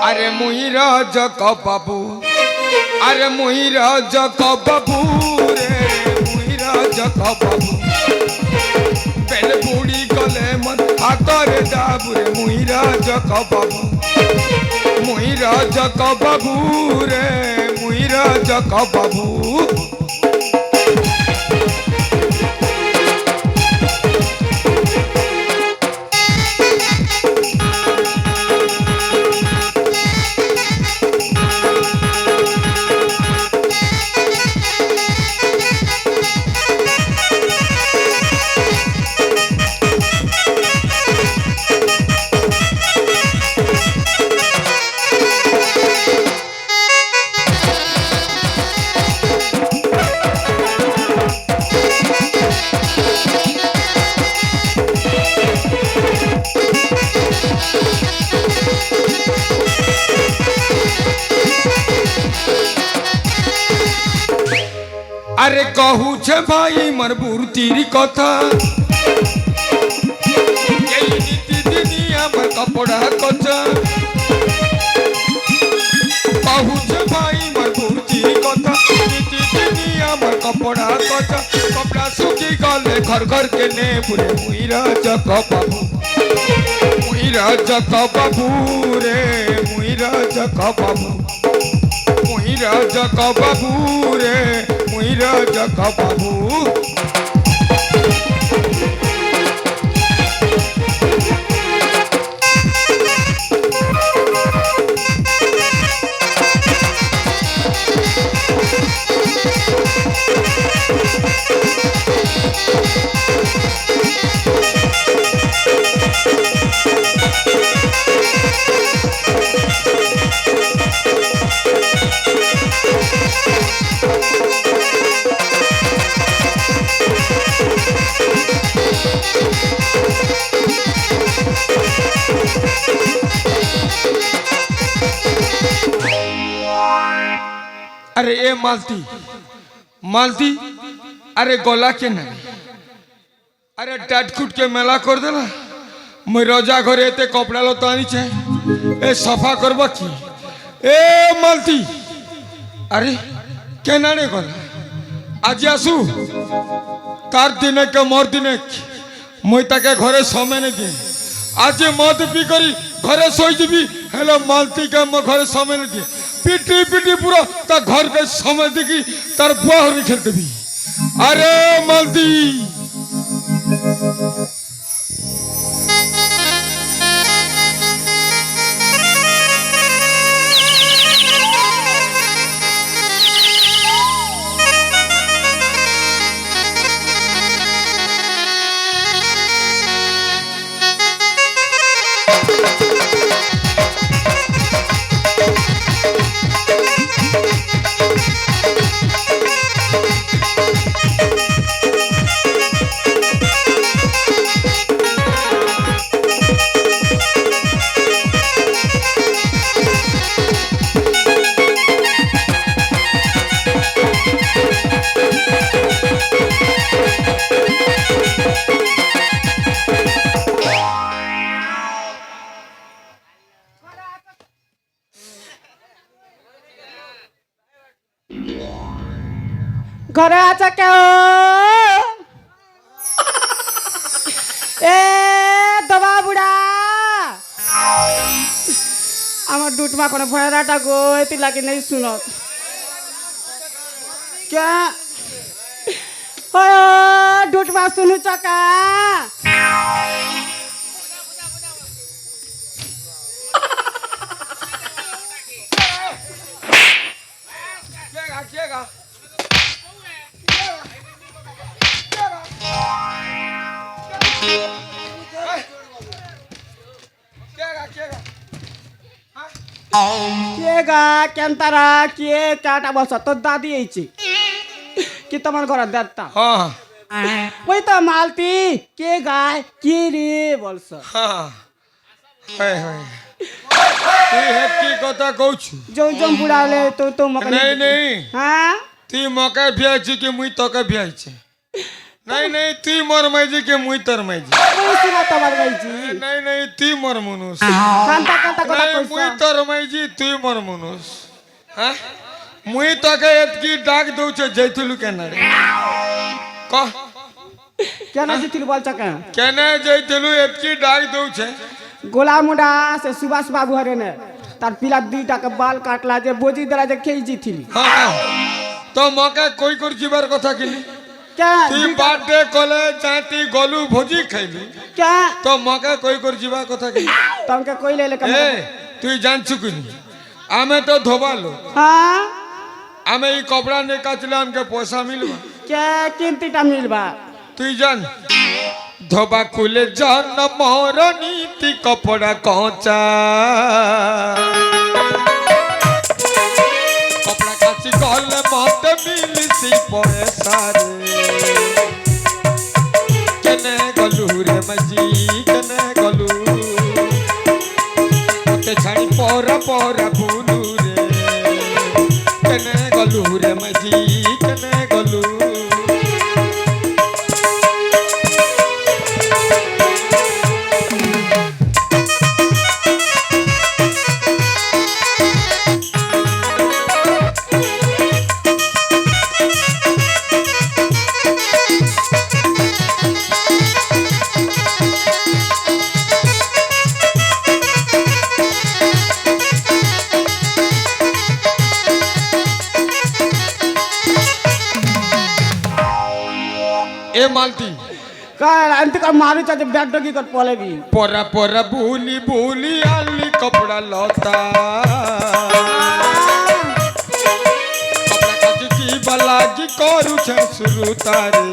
अरे मुहिरा जक बाबू, अरे मुहिरा जक बाबू रे, मुहिरा जक बाबू बेल बुड़ी गले मन हाथरे दाबू रे, मुहिरा जक बाबू, मुहिरा जक बाबू रे, मुहिरा जक बाबू। अरे कहू छे भाई मन बुरतीर कथा नीति दुनिया में कपड़ा कचा कहू छे भाई मन बुरतीर कथा नीति दुनिया में कपड़ा कचा कपड़ा सूखी गले घर घर के ने बुरे मुहिरा जक बाबू, मुहिरा जक बाबू रे, मुहिरा जक बाबू, मुहिरा जक बाबू रे, मुहिरा जक बाबू। अरे ए मालती मालती, अरे गोला के नहीं, अरे टाटकुट के मेला कर देला। मैं रोजा घरे एते कपड़ा लता आनी छे ए सफा करबा की ए मालती। अरे केना रे गला आज आसु तार दिने के मोर दिने मुई ताके घरे समय नहीं दिए आज मद पी करी घरे सोई जीबी हेलो मालती के मैं घरे समय नहीं दिए पिटी पिटी पूरा ता घर के समय देखी तार बुआ हो खेल देवी। अरे मालती घरे आचा क्या ए दबा बुढ़ा আমার ডুটমা কোনো ভয়রাটা গো এতি লাগি নাই শুনো क्या ओए डुटमा सुनु चका কেনতারা কে কাটা বসা তোর দাদি এইছি কি তোমার ঘর দেড়টা ওই তো মালতি কে গায় কে রে বলছ তুই হেতকি কথা কইছু जो बुढ़ा ले तो मका नहीं नहीं हाँ তুই মকে ভিয়াইছি কি মুই তোকে ভিয়াইছি नहीं नहीं তুই মোর মাইজি কি মুই তোর মাইজি कोई सुना तो बात गई जी नहीं नहीं তুই মোর মনুষ कांता कांता कोता नहीं মুই कोई তোর মাইজি তুই মোর মনুষ হ্যাঁ মুই তোকে এতকি ডাক দউছে যাইতিলু কেন রে ক क्या ना जीतिल बोल चका কেন যাইতিলু এতকি ডাক দউছে गोला मुंडा से सुभाष बाबू हरे ने तार पिला दुईटा के बाल काटला जे बोजी दला जे खेई जीथिली হ্যাঁ তো মকে কই কর জিবার কথা কিলি क्या তুই বার্থডে কলে যাতি গলু ভোজি খাইলি क्या তো মকে কই কর জিবা কথা কিলি तुमके कोई ले ले এ তুই জানছু কিনি আমি তো ধোবালো हाँ আমি এই কপড়া নে কাচলে আমাকে পয়সা মিলবা क्या किंतीटा मिलबा তুই জান ধোবা খুলে জান মোর নীতি কপড়া কচা কপড়া কাচি গলে মতে মিলিছি পয়সা রে কেনে গলু রে মজি কেনে গলু মতে ছাড়ি পরা পরা বুলু রে কেনে গলু রে মজি কেনে গলু এ মালতি कर अंत का मारू चाचे बैग डगी कर पोले भी পরা পরা ভুলি ভুলি আলি কপড়া লতা কপড়া কাজি কি বালাজি করুছে শুরু তারে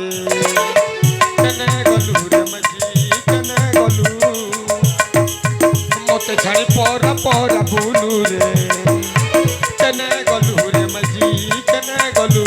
কেনে গলু রে মজি কেনে গলু মতে ছাড়ি পরা পরা ভুলু রে কেনে গলু রে মজি কেনে গলু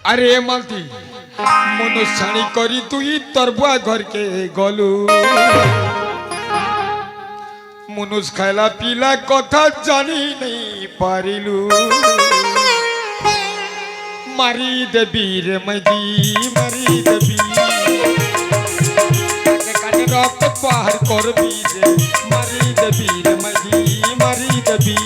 আরে মালতি মনুষ্যানি করি তুই তোর বুয়া ঘরকে গলু মনুষ খাইলা পিলা কথা জানি নেই পারিলু মারি দেবী রে মজি মারি দেবী কানে কানে রক্ত পার করবি রে মারি দেবী রে মজি মারি দেবী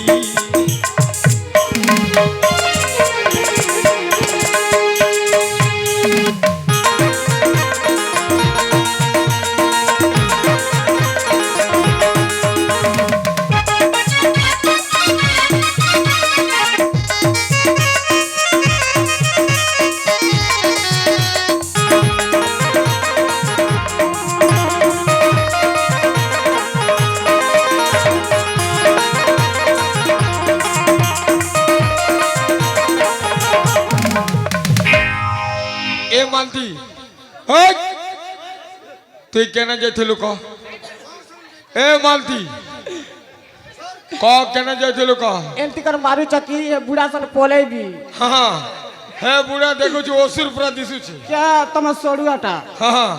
এ মালতি হেই তুই কেন যাইছিলু ক এ মালতি ক কেন যাইছিলু ক एंती कर मारू चकी ये बुढ़ा सन पोले भी হ্যাঁ হে বুড়া দেখুছি অসুর পুরা দিশুছি क्या तुम सोड़ुआटा হ্যাঁ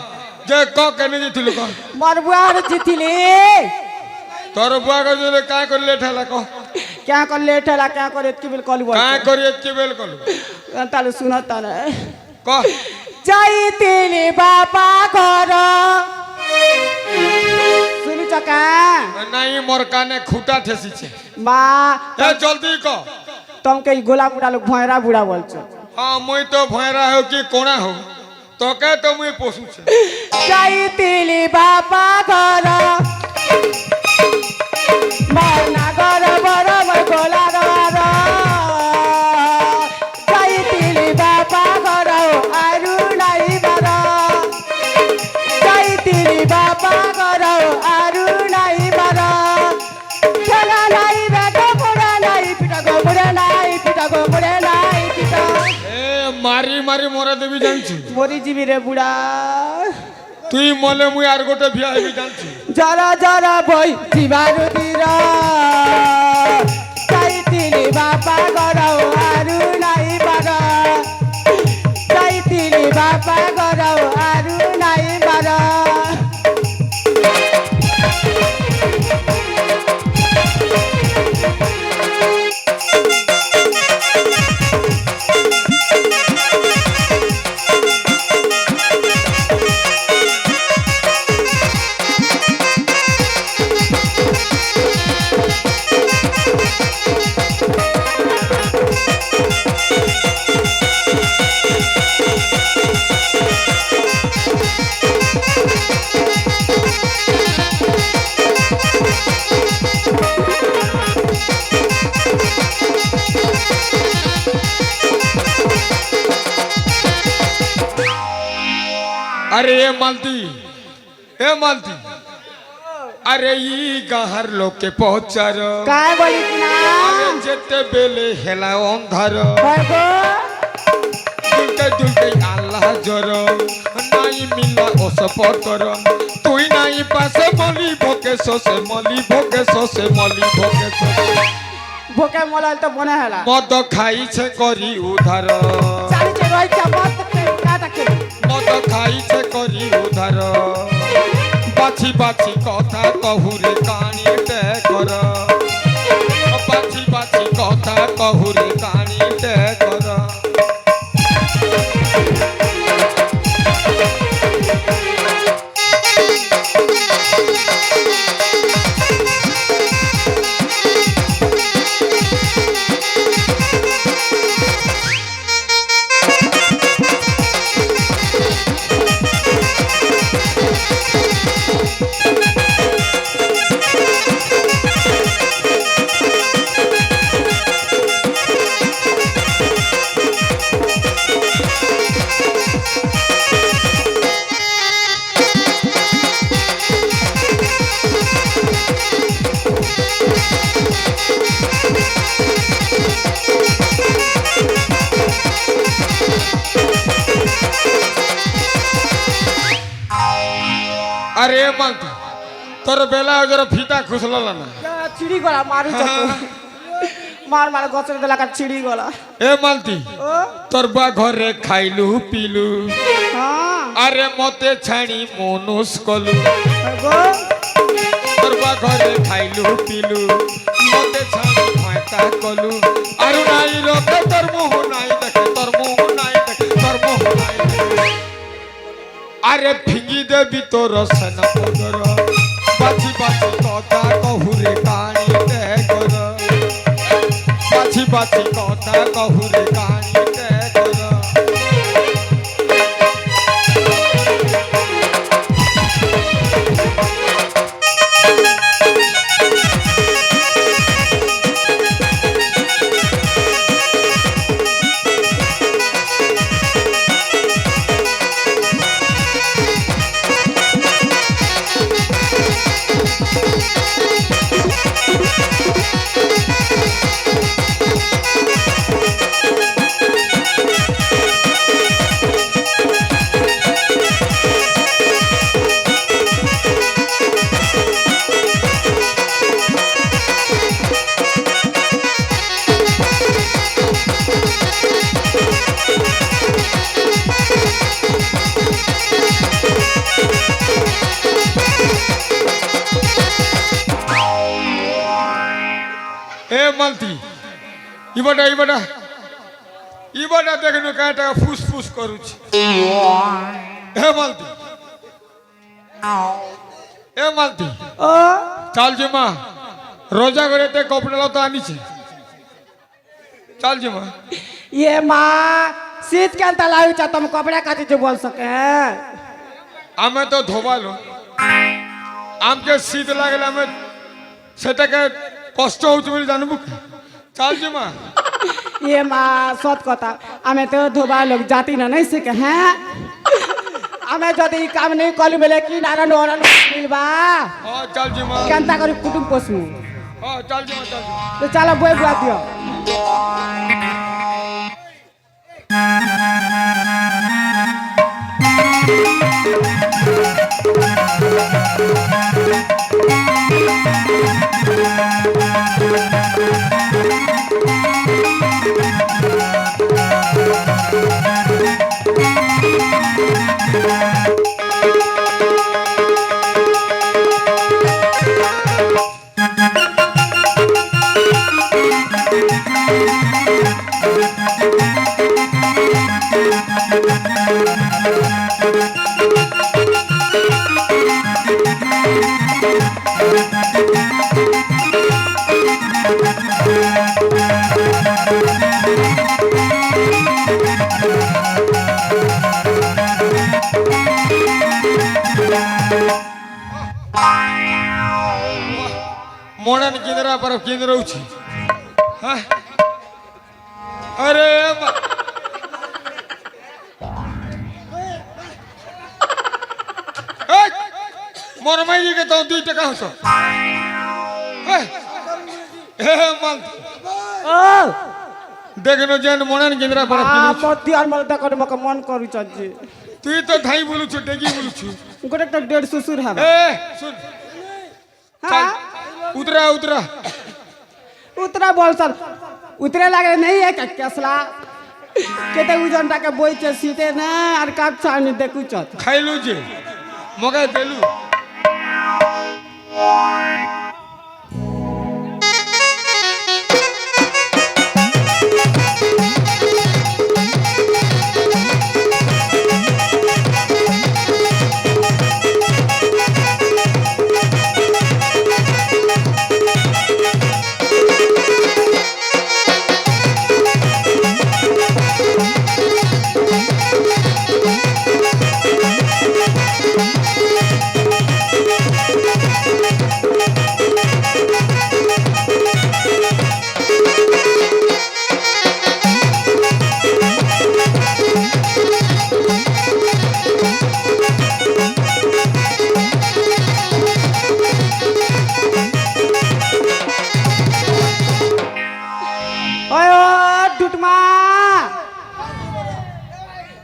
যে ক কেন যাইছিলু ক मार बुआर जीतिली তোর বুয়া গজলে কায় করলে ঠেলা ক क्या कर लेट है क्या कर इतकी बिल कॉल बोल কায় করি কি বেল কলু ताले सुना ताले ক যাইতিলি বাবা ঘর শুনি চকা নাই মোর কানে খুঁটা ঠেসিছে মা এ জলদি ক তোমাকে গোলা বুড়া লোক ভয়রা বুড়া বলছো হ্যাঁ মুই তো ভয়রা হোক কি কোনা হোক তোকে তো মুই পোষুছে যাইতিলি বাবা ঘর মনা ঘর বড় বড় গোলা ঘর যাইতিলি বাবা ঘর আরু নাই বাপা গরো আরু নাই বারা খেলা নাই বেটা মোড়া নাই পিটা গো মোড়া নাই পিটা গো মোড়া নাই পিটা এ মারি মারি মরা দেবি জানছি মরি জিবি রে বুড়া তুই মলে মুই আর গোটে বিয়া হবি জানছি যারা যারা বই জীবানুদিরা চাইতিলি বাপা গরাও আরু নাই বারা চাইতিলি বাপা গরাও আরু নাই বারা अरे ए मालती अरे ई गाहर लोग के पहुंचार काय বলিস না যেতে বেলে হেলা অন্ধার হয় গো দুলতে দুলতে আল্লাহ জর নাই মিলা অসপতর তুই নাই পাশে মলি ভোকে সসে মলি ভোকে সসে মলি ভোকে সসে ভোকে মলাল তো বনে হেলা মদ খাইছে করি উধার চালিছে রইছে মত কাটাকে মদ খাইছে করি উধার বাছি বাছি কথা কহুরে কানিতে কর বাছি বাছি কথা কহুরে কানিতে কর अरे मालती তোর বেলা জরা ফিতা খুসলাল না চিড়ি গলা মারু চত মার মার গছর দেলাকা চিড়ি গলা এ মালতি ও তোর বা ঘরে খাইলু পিলু হ্যাঁ আরে মতে ছাড়ি মনুষ কলু গো তোর বা ঘরে খাইলু পিলু মতে ছাড়ি ফাঁকা কলু আর নাই রকে তোর মুহ নাই দেখে তোর মুহ নাই দেখে তোর মুহ নাই দেখে আরে ফিঙ্গি দেবি তোর সেনা পদর বাছি বাছি কথা কহুরে কানিতে কর বাছি বাছি কথা কহুরে কানিতে কর এ মালতি ইবাটা ইবাটা ইবাটা দেখনু কাটা ফুস ফুস করুছি এ মালতি ও চাল যে মা রোজা করেতে কপড়া লতা আনিছে চাল যে মা ये माँ शीत के अंतर लायु चाह तुम कपड़ा काटी जो बोल सके हैं আমি তো ধোবালো আমকে শীত লাগলে আমি সেটাকে কষ্ট হচ্ছে বলে জানবো চাল যে মা ये माँ सत कथा हमें तो धोबा लोग जाती ना नहीं सके हैं ଆମେ ଯଦି ଇ କାମ ନେଇ କଲୁ ବେଲେ କି ନାରଣ ଅରଣ ମିଲବା ହଁ ଚାଲଛି ମା କେନ୍ତା କରି କୁଟୁମ ପୋଷମୁ ହଁ ଚାଲଛି ମା ଚାଲଛି ତ ଚାଲ ବଇ ବୁଆ ଦିଅ मोड़न किंदरा पर किंद रहउछि हाँ अरे मोर माई के तो 2 टका हसो हे माल ओ देखनो जेन मोड़न किंदरा पर आ मती और मल तक मक मन करू चजे तू तो धाई बोलु छु डेगी बोलु छु गोटे तो 1.5 सुसुर हबा ए सुन हां उतरा उतरा उतरा बोल सर उतरे लागे नहीं है क्या कसला केते उजनटा के बोई छे सीते ना और काट छानी देखु छ खाइलु जे मगे देलु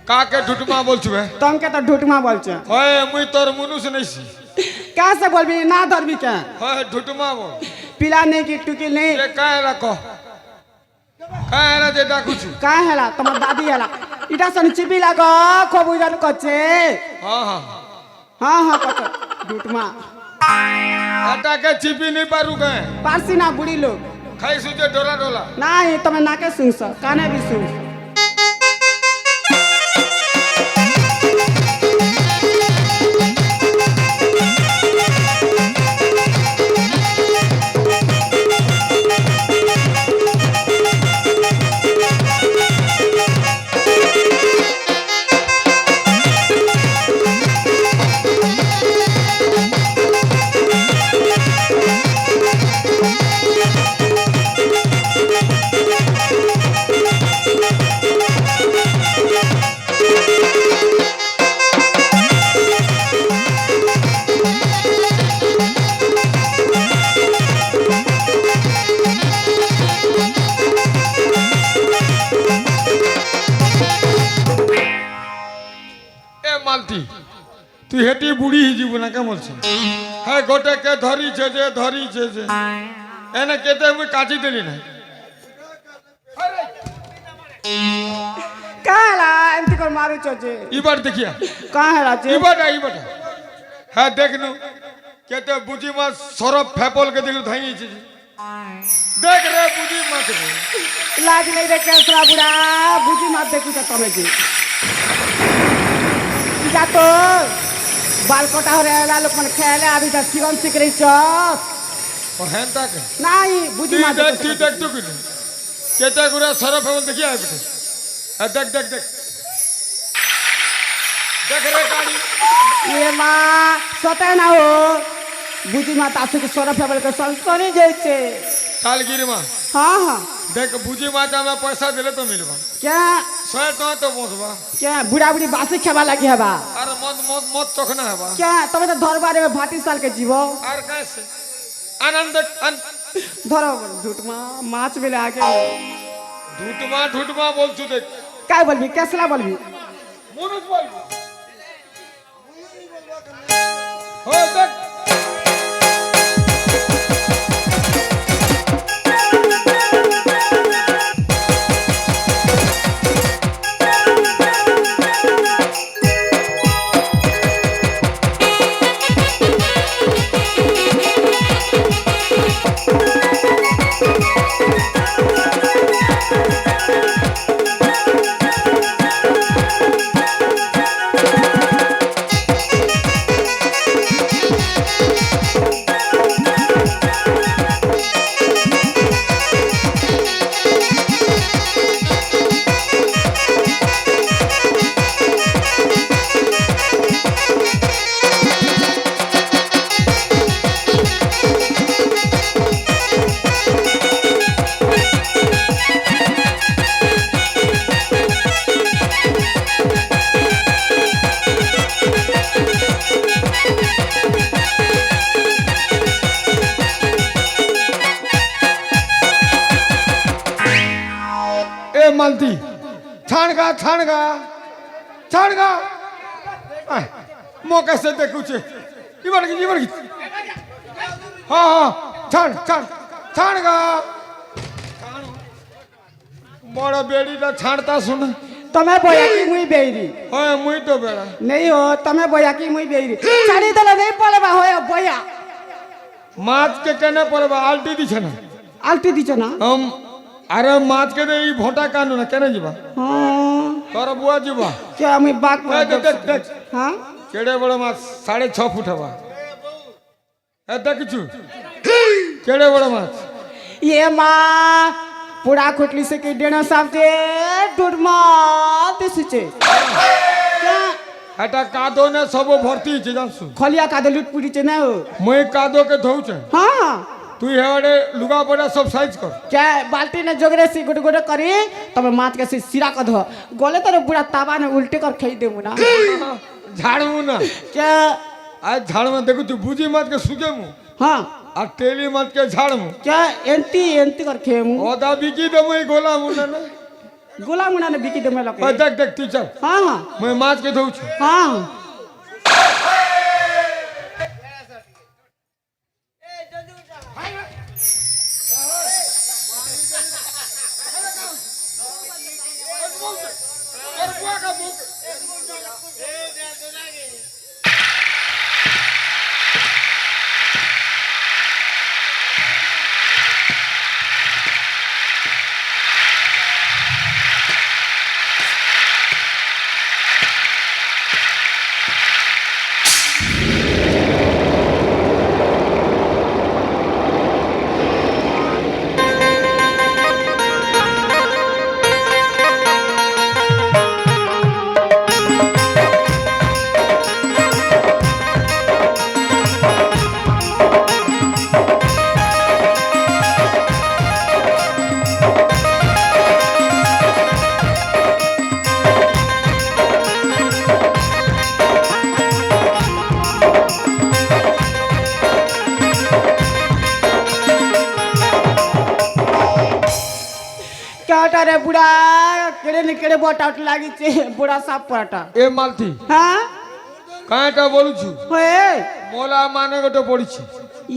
काके ढुटमा बोल छुबे तुम के तो ढुटमा बोल छ ओए मुई तोर मुनुस नहीं सी कैसे बोलबी ना धरबी क्या ओए ढुटमा बोल पिला नहीं की टुकी नहीं ये काहे रखो काहे रा जे डाकू छु का हेला तुम दादी हेला इटा सन चिपी लागो खूब उजन कचे हां हां हां हां कच ढुटमा आटा के चिपी नहीं पारू गए पारसी ना बुढ़ी लोग खाई सुजे डोला डोला नहीं तुम नाके सुनस काने भी सुन मालती तू हेटी बुढ़ी ही जीव ना के बोल छ है गोटे के धरी छे जे एने केते मुई काटी देली ना काला एमती कर मारू चजे ई बार देखिया का हेला जे ई बार है देखनु केते बुझी मा सरफ फेपल के दिलु धाई छी देख रे बुझी मत रे लाज नहीं रे केसरा बुढ़ा बुझी मत देखु त तमे जी जा तो बाल कटा हो रे लोग मन खेले अभी तक जीवन सीख रही छ ओ हेंता के नहीं बुझी मत तू देख तो कि केते गुरा सरफ फेपल देखिया बेटे देख देख देख देख रे गाड़ी ये माँ सते ना हो बुझी मत आसु के सोरा फेबल के संस्कारी जैसे सालगिरी माँ हाँ हाँ देख बुझी माता में पैसा दिले तो मिलबा क्या 100 टका तो पहुंचबा क्या बुढ़ा बुढ़ी बासी खेबा लगी हबा अरे मत मत मत तखना हेबा क्या तब तो धर बारे में भाटी साल के जीवो और कैसे आनंद धरो झूठमा माछ मिले आके ढूटमा बोल तू देख काय बोलबी कैसला बोलबी मुनुस बोल हो देख मालती छाणगा छाणगा छाणगा मौके से देखू छे इबड़ की हाँ हाँ छाण छाण छाणगा बड़ा बेड़ी ता छाणता सुन तमे बोया की मुई बेरी हाँ मुई तो बेड़ा नहीं हो तमे बोया की मुई बेरी छाड़ी दले नहीं पड़बा होया बोया माछ के केने पड़बा आल्टी दी छे ना आल्टी दीछ ना हम अरे माछ के दे ई भोटा कानू ना केने जीवा हाँ तोरा बुआ जीवा क्या मुई बात ए देख देख देख हाँ केड़े बड़ा माछ 6.5 फुट हवा ए देख छु केड़े बड़ा माछ ये माँ पूरा खुटली से के डेना साफते डुडमा दिसुचे क्या एटा कादो ने सब भर्ती छे जानसु खलिया कादे लुट पुड़ी चे ना हो मुई कादो के धोउ छे हाँ तू हेवड़े लुगा पड़ा सब साइज कर क्या बाल्टी ने जोगरे से गुड गुड करी तब माछ के से सिरा कर धो गोले तो बुढ़ा तावा ने उल्टे कर खाई देमु ना झाड़ू ना क्या आज झाड़ में देखो तू बुझी मत के सुजे मु हाँ आ टेली मत के झाड़ मु क्या एंटी कर खेमु ओदा बिकी दे मुई गोला मुना ना गोला मुना ने बिकी दे में ओ लगे देख देख टीचर हाँ हाँ मैं माछ के धोउ छु हाँ क्या रे बुढ़ा केड़े न केड़े बोट आउट लागी छे बुढ़ा साफ पराटा ए मालती हाँ काटा बोलू छु होए मोला माने गोटे पड़ी छी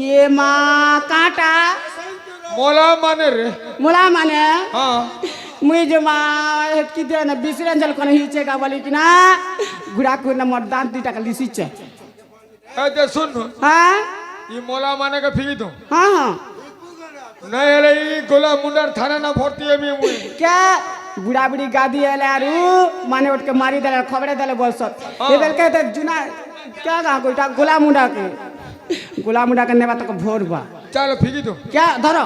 ये माँ कांटा मोला माने रे मुला माने हाँ मुई जो माँ की दे न बिसरंजल कोन हिचे का बोली कि ना बुढ़ा को न मोर दांत दीटा का लिसी छे ए दे सुन हाँ ई मोला माने के फिरी दो हाँ हाँ नहीं अरे ई गोला मुंडर थाना ना भर्ती है मैं मुई क्या बुढ़ा बुढ़ी गादी है लारू माने उठ के मारी दले खबरे दले बोल सत ये बेल कहते जुना क्या कहा कोईटा गोला मुंडा के नेबा तक भोर बा चलो फिरी दो क्या धरो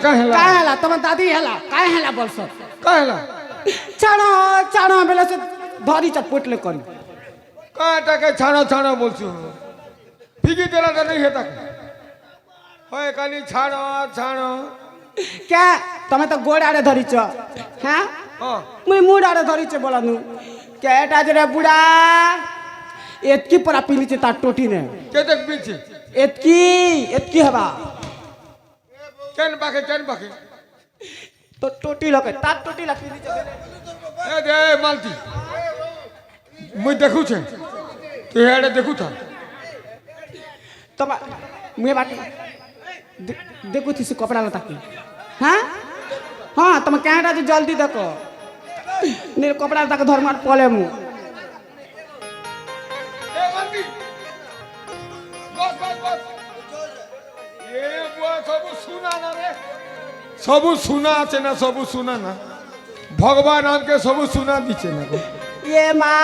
কাঁ হেলা কায় হেলা তোমার দাদি হেলা কায় হেলা বলছ কাঁ হেলা ছাড়ো ছাড়ো বেলা সে ধরি চটপটলে করি কাঁটাকে ছাড়ো ছাড়ো বলছো ফিকি তেলাটা নেই হে তাকে হয় খালি ছাড়ো ছাড়ো কে তুমি তো গোড় আড়ে ধরিছ হ্যাঁ হ্যাঁ মুই মুড আড়ে ধরিছে বলানু কেটা যে রে বুড়া এতকি পরা পিলিছে তার টোটি নে কে দেখবিছি এতকি এতকি হবা কেন বাকে তো টোটি লকে তার টোটি লা পিলিছে এ দে মালতি মুই দেখুছে তুই হেডে দেখুথা তোমা মুই বাটি দেখুছিস কপড়া লতাকে হ্যাঁ হ্যাঁ তুমি কেটা যে জলদি দেখো নীল কপড়া তাকে ধর্মার পলে মু এ মালতি বস এ বুয়া সবু শুনা না রে সবু শুনা আছে না সবু শুনা না ভগবান আমাকে সবু শুনা দিচ্ছে না গো ये माँ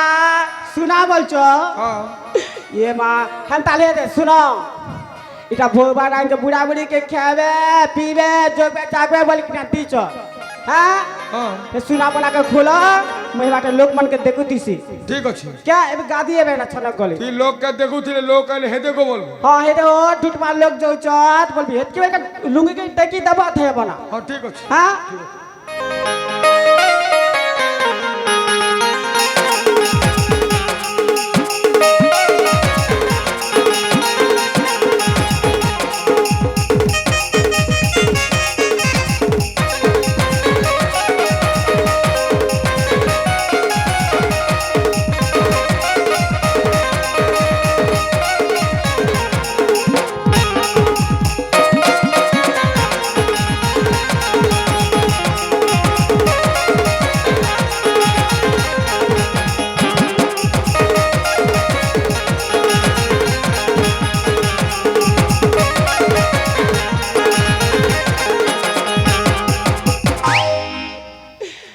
सुना बोलছো হ্যাঁ ये माँ हम ताले दे सुनो এটা ভগবান আইন বুড়া বুড়ি কে খাবে পিবে জগবে জাগবে বলি কিনা দিছ হ্যাঁ হ্যাঁ এ সুনা বলা কে খোলো মই বাটে লোক মান কে দেখুতিছি ঠিক আছে क्या এবে গাদি এবে না ছনক গলে তুই লোককে দেখুছিলে লোক আলে হে দেখো বলবো हां हे दे ओ टूट मार लोग जो चत बोलबी हेत के लुंगी के देखी दबा थे बना হ্যাঁ ঠিক আছে हां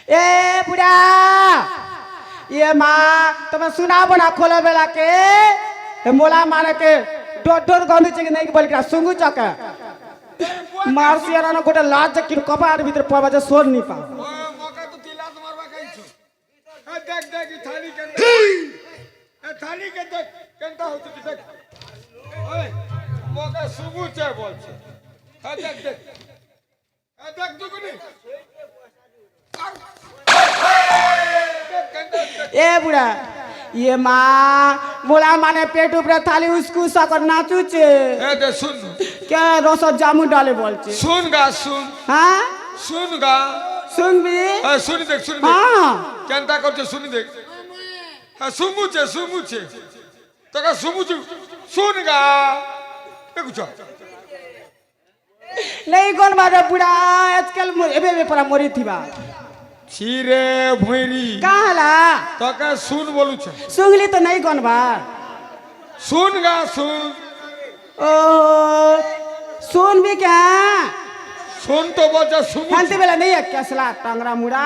ए बुढ़ा ये माँ तुम्हें सुना बना खोले बेला के ए मोला माने के डोर डोर गंदी चेक नहीं बोल के सुंगु चके मार सियारा ना गोटे लाज कि कपार भीतर पवा जे सोर नहीं पा ও মকা তো তিলা তোমার বাকাইছো এ দেখ এই থালি কেন এ থালি কে দেখ কেনটা হচ্ছে কি দেখ ওই মকা সুবুচে বলছে এ দেখ দুগুনি ए बुढ़ा ये माँ मोला माने पेट ऊपर थाली उसको साकर नाचू चे এ দে শুন क्या रस जामु डाले बोल चे শুন গা শুন हाँ শুন গা सुन भी এ শুনি দেখ हाँ কেনটা করছে শুনি দেখ হ্যাঁ সুমুচে তোকে সুমুচু শুন গা দেখুছ नहीं कौन बारे बुढ़ा आजकल एबे एबे परा मरी थीबा ছিরে ভৈরি काला তোকে শুন বলুছে सुंगली तो नहीं कौन बा শুন গা শুন ओ सुन भी क्या শুন তো বলছে সুমুচ शांति बेला नहीं है क्या सला टांगरा मुड़ा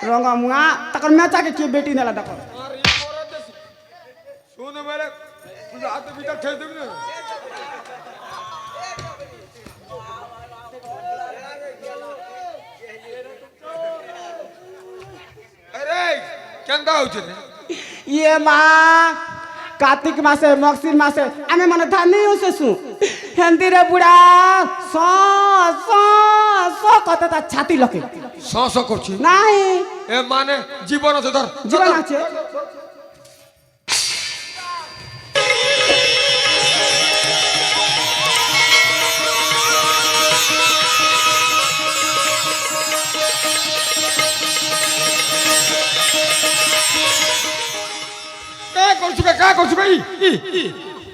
रंगा मुआ तकर मैचा के की बेटी नेला तकर শুন মেরে হাত ভিতর ঠেলে দিবি না আরে কেনটা হচ্ছে রে ये माँ कार्तिक मासे मक्सिर मासे आमे माने धान नहीं होसे सु हेंदी रे बुढ़ा सो सो सो कते ता छाती लके সস করছি नहीं এ মানে জীবন আছে ধর जीवन আছে কা করছু ভাই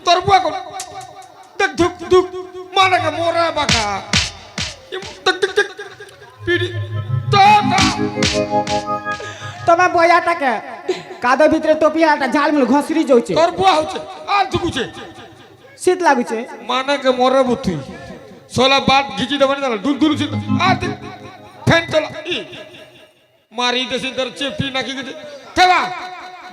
তোর বুয়া কর দেখ ধুক ধুক মানে কে মোরা বাকা দেখ দেখ দেখ পিড়ি তা तमे बोयाटा के कादो भीतर टोपियाटा झाल में घसरी जोचे তোর বুয়া হচ্ছে আর ধুকুছে शीत लागुचे মানে কে মোরা বুথি সোলা বাট ঘিচি দেবে না দুল দুল ছিল আর দেখ ফেন তোলা মারি দেশে তোর চেপটি নাকি গেছে থেবা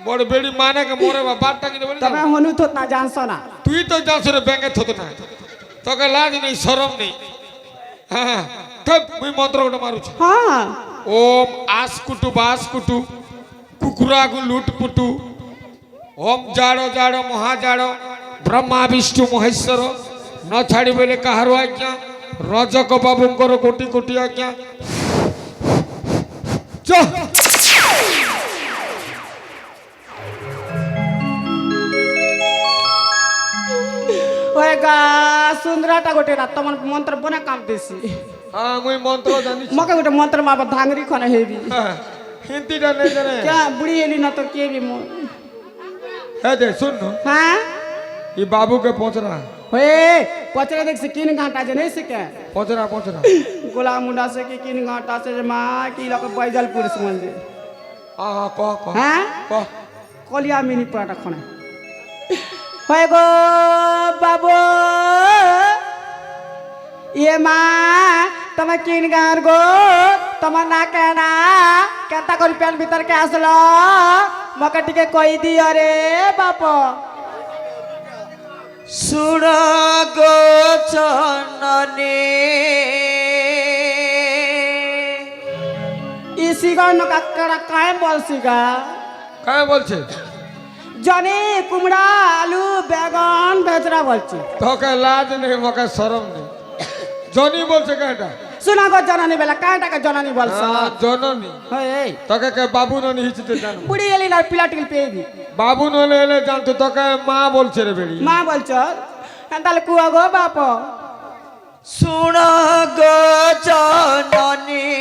বড় বেড়ি মানে কে মোরে বাট টাকি দেবে না तमे होनु तो ना जानसो ना তুই তো জানছ রে ব্যাংকে থতো না তোকে লাজ নেই শরম নেই হ্যাঁ মুই মন্ত্র গোটে মারুছি হ্যাঁ ওম আসকুটু বাসকুটু কুকুরাগু লুটপুটু ওম জাড় জাড় মহাজাড় ব্রহ্মা বিষ্ণু মহেশ্বর ন ছাড়ি বেলে কাহার আজ্ঞা রজক বাবুঙ্কর কোটি কোটি আজ্ঞা চ ওই গা সুন্দরাটা গোটে না তোমার মন্ত্র বনে কাম দিছি হ্যাঁ মুই মন্ত্র জানি মকে গোটে মন্ত্র মাবা ধাঙ্গরি খনে হেবি হিন্দিটা নেই জানে क्या बुढ़ी एली ना तो के भी मो হ্যাঁ দে শুন हाँ ই বাবুকে পচরা होए पचरे देख से किन घाटा जे नहीं से के পচরা পচরা गोला मुंडा से कि किन घाटा से जे मां की लक बैजल पुरुष मंदिर হ্যাঁ হ্যাঁ ক ক हाँ ক कलिया मिनी पराठा खने होए गो बाबू ये मां तमे किन गार गो तमा ना कहना केता करी पेन भीतर के आसलो मके टिके कहि दियो रे बाप सुन गो चननी इसी का न काकड़ा काहे बोलसीगा কায় বলছে जने कुमड़ा आलू बैगन बेचरा बोलছি তোকে লাজ নেই মকে শরম নেই জনি বলছে কেটা सुना गो जनानी बेला काहे टाका जनानी बोलছ জননী होए তোকে কে বাবু ননি হিচতে জানো बुढ़ी एली ना पिलाटिल पेबी বাবু নলে এলে জানতো তোকে মা বলছে রে বেড়ি मां बोलছ एंताले कुआ गो बाप सुन गो चननी